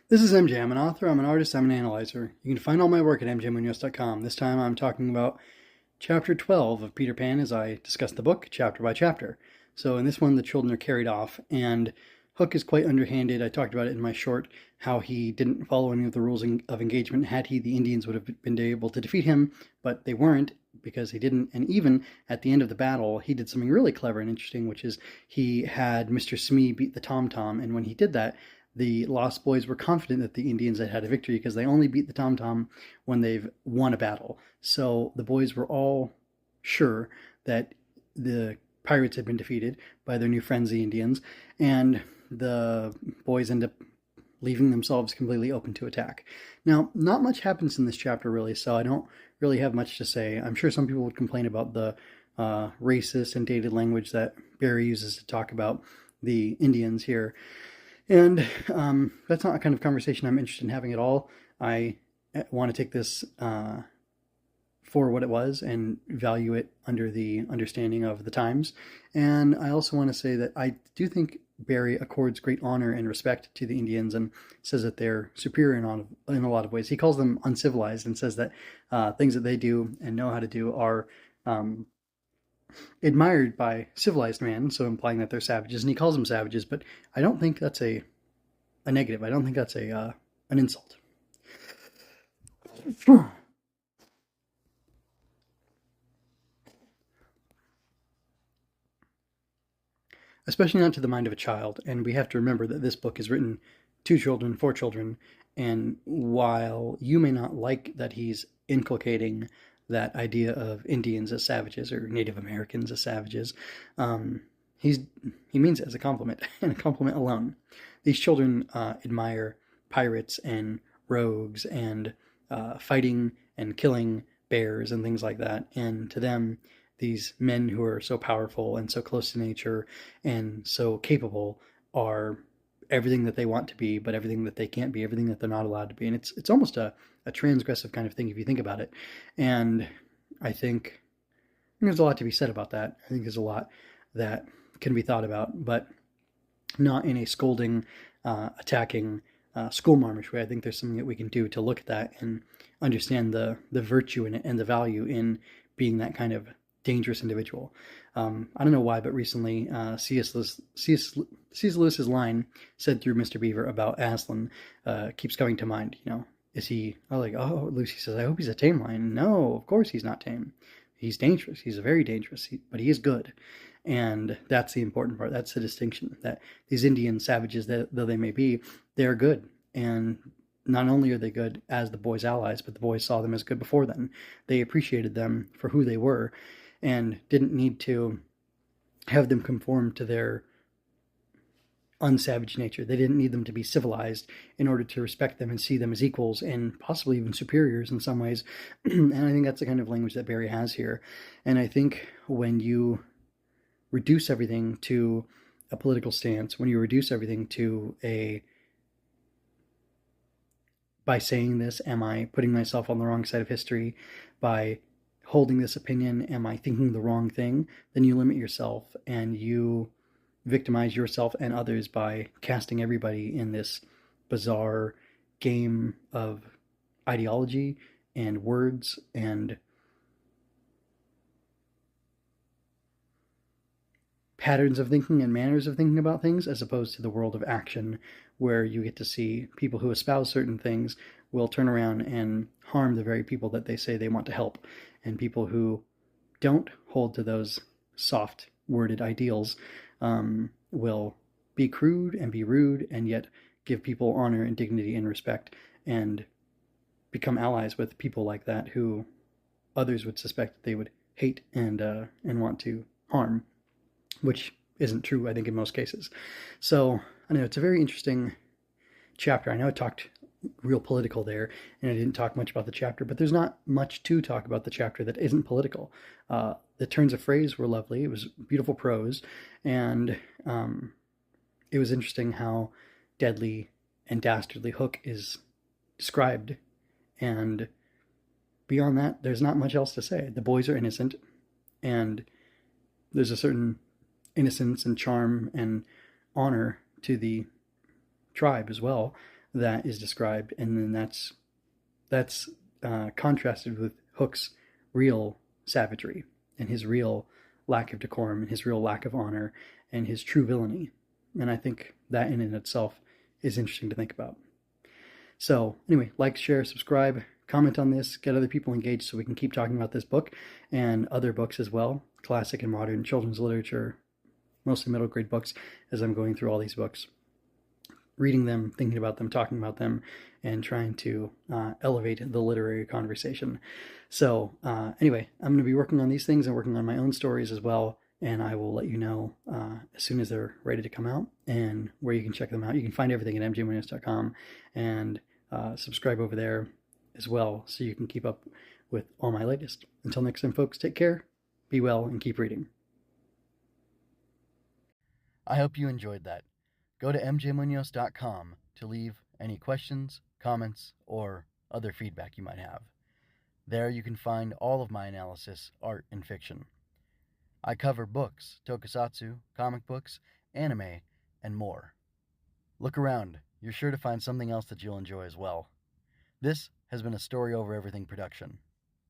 This is MJ. I'm an author, I'm an artist, I'm an analyzer. You can find all my work at mjmunoz.com. This time I'm talking about chapter 12 of Peter Pan as I discuss the book chapter by chapter. So in this one, the children are carried off, and Hook is quite underhanded. I talked about it in my short, how he didn't follow any of the rules of engagement. Had he, the Indians would have been able to defeat him, but they weren't because he didn't. And even at the end of the battle, he did something really clever and interesting, which is he had Mr. Smee beat the tom-tom, and when he did that, the Lost Boys were confident that the Indians had had a victory because they only beat the tom-tom when they've won a battle. So the boys were all sure that the pirates had been defeated by their new friends, the Indians, and the boys end up leaving themselves completely open to attack. Now, not much happens in this chapter, really, so I don't really have much to say. I'm sure some people would complain about the racist and dated language that Barry uses to talk about the Indians here. And that's not a kind of conversation I'm interested in having at all. I want to take this for what it was and value it under the understanding of the times. And I also want to say that I do think Barry accords great honor and respect to the Indians and says that they're superior in a lot of ways. He calls them uncivilized and says that things that they do and know how to do are admired by civilized man, so implying that they're savages, and he calls them savages, but I don't think that's a negative. I don't think that's an insult. Especially not to the mind of a child, and we have to remember that this book is written to children, for children, and while you may not like that he's inculcating that idea of Indians as savages or Native Americans as savages, he means it as a compliment, and a compliment alone. These children admire pirates and rogues and fighting and killing bears and things like that, and to them, these men who are so powerful and so close to nature and so capable are everything that they want to be, but everything that they can't be, everything that they're not allowed to be. And it's almost a transgressive kind of thing if you think about it. And I think there's a lot to be said about that. I think there's a lot that can be thought about, but not in a scolding, attacking, schoolmarmish way. I think there's something that we can do to look at that and understand the virtue in it and the value in being that kind of dangerous individual. I don't know why, but recently C.S. Lewis's line said through Mr. Beaver about Aslan keeps coming to mind. You know, is he? Oh, Lucy says, I hope he's a tame lion. No, of course he's not tame. He's dangerous. He's very dangerous, but he is good. And that's the important part. That's the distinction, that these Indian savages, though they may be, they're good. And not only are they good as the boys' allies, but the boys saw them as good before then. They appreciated them for who they were and didn't need to have them conform to their unsavage nature. They didn't need them to be civilized in order to respect them and see them as equals and possibly even superiors in some ways. And I think that's the kind of language that Barry has here. And I think when you reduce everything to a political stance, when you reduce everything to by saying this, am I putting myself on the wrong side of history? By holding this opinion, am I thinking the wrong thing? Then you limit yourself and you victimize yourself and others by casting everybody in this bizarre game of ideology and words and patterns of thinking and manners of thinking about things, as opposed to the world of action where you get to see people who espouse certain things will turn around and harm the very people that they say they want to help. And people who don't hold to those soft worded ideals will be crude and be rude and yet give people honor and dignity and respect and become allies with people like that who others would suspect that they would hate and want to harm, which isn't true, I think, in most cases. So I know it's a very interesting chapter. I know I talked real political there, and I didn't talk much about the chapter, but there's not much to talk about the chapter that isn't political. The turns of phrase were lovely. It was beautiful prose, and it was interesting how deadly and dastardly Hook is described. And beyond that, there's not much else to say. The boys are innocent, and there's a certain innocence and charm and honor to the tribe as well that is described, and then that's contrasted with Hook's real savagery and his real lack of decorum and his real lack of honor and his true villainy. And I think that in and itself is interesting to think about. So anyway, like, share, subscribe, comment on this, get other people engaged so we can keep talking about this book and other books as well, classic and modern children's literature, mostly middle grade books, as I'm going through all these books, reading them, thinking about them, talking about them, and trying to elevate the literary conversation. So anyway, I'm going to be working on these things and working on my own stories as well, and I will let you know as soon as they're ready to come out and where you can check them out. You can find everything at mjmunoz.com and subscribe over there as well so you can keep up with all my latest. Until next time, folks, take care, be well, and keep reading. I hope you enjoyed that. Go to mjmunoz.com to leave any questions, comments, or other feedback you might have. There you can find all of my analysis, art, and fiction. I cover books, tokusatsu, comic books, anime, and more. Look around. You're sure to find something else that you'll enjoy as well. This has been a Story Over Everything production.